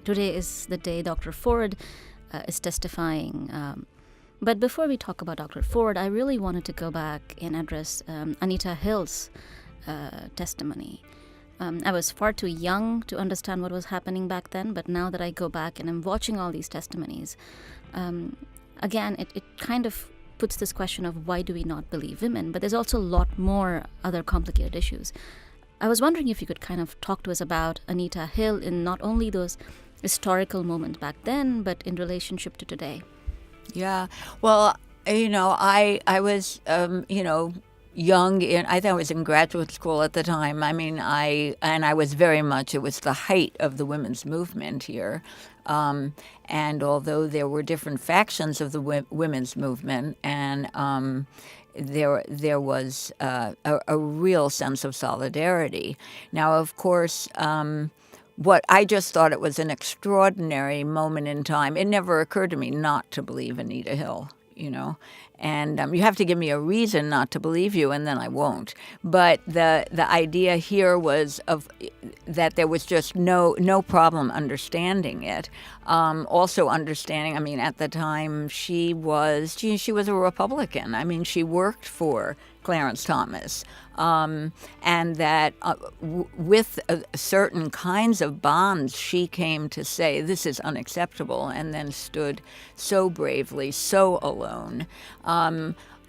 today is the day Dr. Ford is testifying. But before we talk about Dr. Ford, I really wanted to go back and address Anita Hill's testimony. I was far too young to understand what was happening back then, but now that I go back and I'm watching all these testimonies, again, it kind of puts this question of why do we not believe women? But there's also a lot more other complicated issues. I was wondering if you could kind of talk to us about Anita Hill in not only those historical moments back then, but in relationship to today. Yeah. Well, I was, young. I think I was in graduate school at the time. I mean, I was very much, it was the height of the women's movement here. And although there were different factions of the women's movement, and there was a real sense of solidarity. Now, of course, what I just thought it was an extraordinary moment in time. It never occurred to me not to believe Anita Hill, and you have to give me a reason not to believe you, and then I won't. But the idea here was that there was just no problem understanding it. Also understanding, I mean, at the time she was a Republican. I mean, she worked for Clarence Thomas. And that with certain kinds of bonds, she came to say, this is unacceptable, and then stood so bravely, so alone.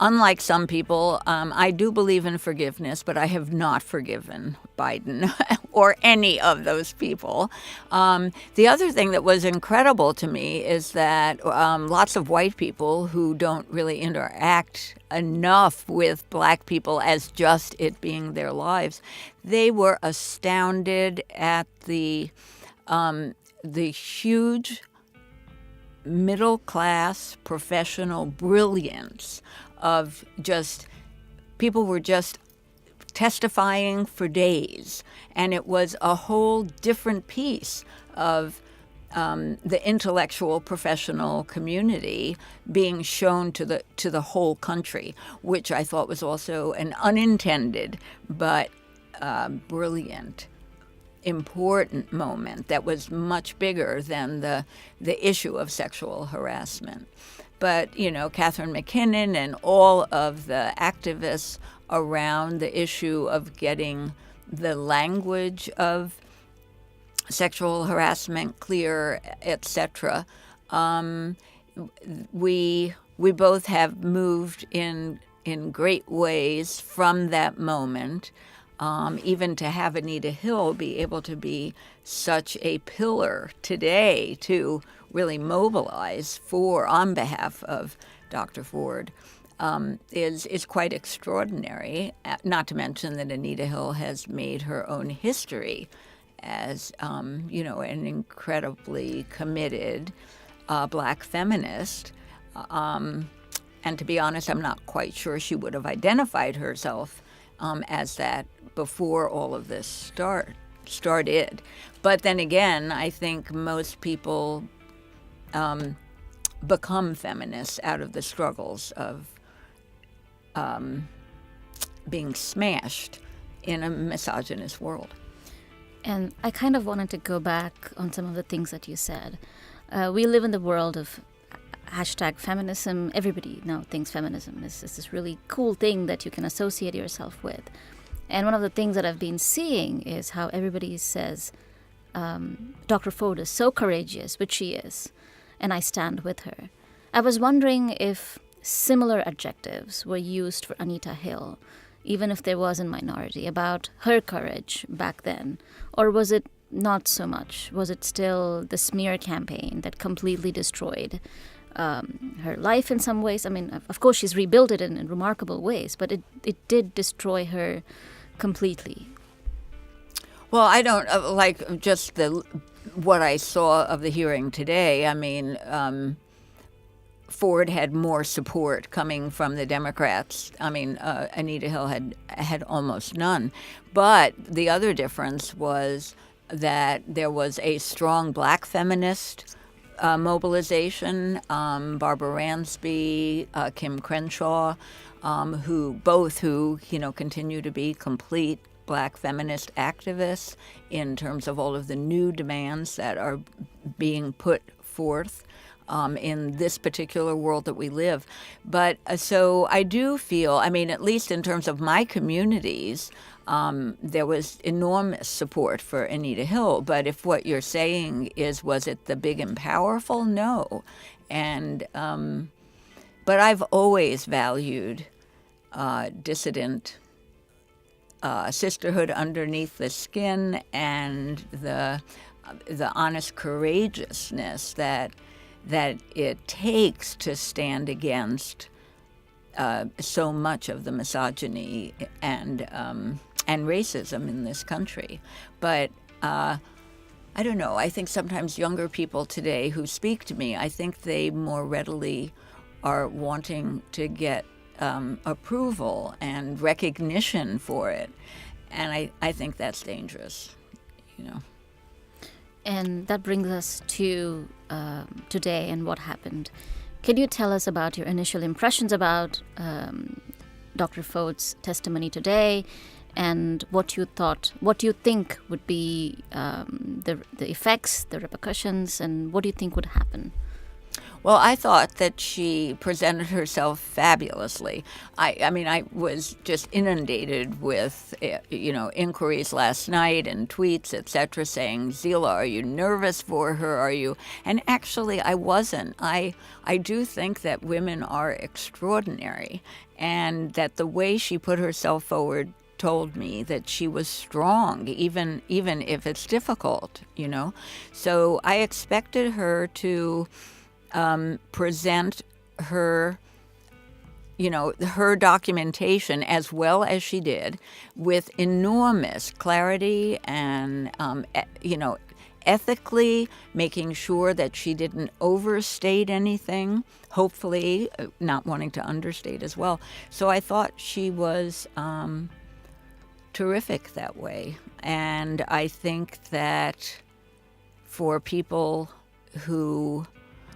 Unlike some people, I do believe in forgiveness, but I have not forgiven Biden or any of those people. The other thing that was incredible to me is that lots of white people who don't really interact enough with black people as just it being their lives, they were astounded at the huge middle-class professional brilliance of just people were just testifying for days, and it was a whole different piece of the intellectual professional community being shown to the whole country, which I thought was also an unintended but brilliant, important moment that was much bigger than the issue of sexual harassment. But, Catherine McKinnon and all of the activists around the issue of getting the language of sexual harassment clear, etc. We both have moved in great ways from that moment. Even to have Anita Hill be able to be such a pillar today to really mobilize on behalf of Dr. Ford is quite extraordinary. Not to mention that Anita Hill has made her own history as an incredibly committed black feminist. And to be honest, I'm not quite sure she would have identified herself as that before all of this started. But then again, I think most people become feminists out of the struggles of being smashed in a misogynist world. And I kind of wanted to go back on some of the things that you said. We live in the world of #feminism. Everybody now thinks feminism is this really cool thing that you can associate yourself with. And one of the things that I've been seeing is how everybody says Dr. Ford is so courageous, which she is, and I stand with her. I was wondering if similar adjectives were used for Anita Hill, even if there was a minority, about her courage back then, or was it not so much? Was it still the smear campaign that completely destroyed her life in some ways? I mean, of course, she's rebuilt it in remarkable ways, but it did destroy her completely. Well, I don't like just what I saw of the hearing today. I mean, Ford had more support coming from the Democrats. I mean, Anita Hill had almost none. But the other difference was that there was a strong black feminist mobilization. Barbara Ransby, Kim Crenshaw, who continue to be complete Black feminist activists in terms of all of the new demands that are being put forth in this particular world that we live. But so I do feel, I mean, at least in terms of my communities, there was enormous support for Anita Hill. But if what you're saying is, was it the big and powerful? No. And but I've always valued dissident sisterhood underneath the skin and the honest courageousness that it takes to stand against so much of the misogyny and racism in this country. But I don't know. I think sometimes younger people today who speak to me, I think they more readily are wanting to get approval and recognition for it. And I think that's dangerous, you know. And that brings us to today and what happened. Can you tell us about your initial impressions about Dr. Ford's testimony today, and what you think would be the effects, the repercussions, and what do you think would happen? Well, I thought that she presented herself fabulously. I mean, I was just inundated with, inquiries last night and tweets, etc., saying, Zillah, are you nervous for her? Are you? And actually, I wasn't. I do think that women are extraordinary, and that the way she put herself forward told me that she was strong, even if it's difficult, you know. So I expected her to present her, her documentation as well as she did, with enormous clarity and, ethically making sure that she didn't overstate anything, hopefully not wanting to understate as well. So I thought she was terrific that way. And I think that for people who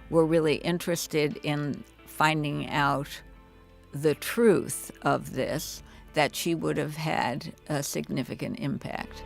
were really interested in finding out the truth of this, that she would have had a significant impact.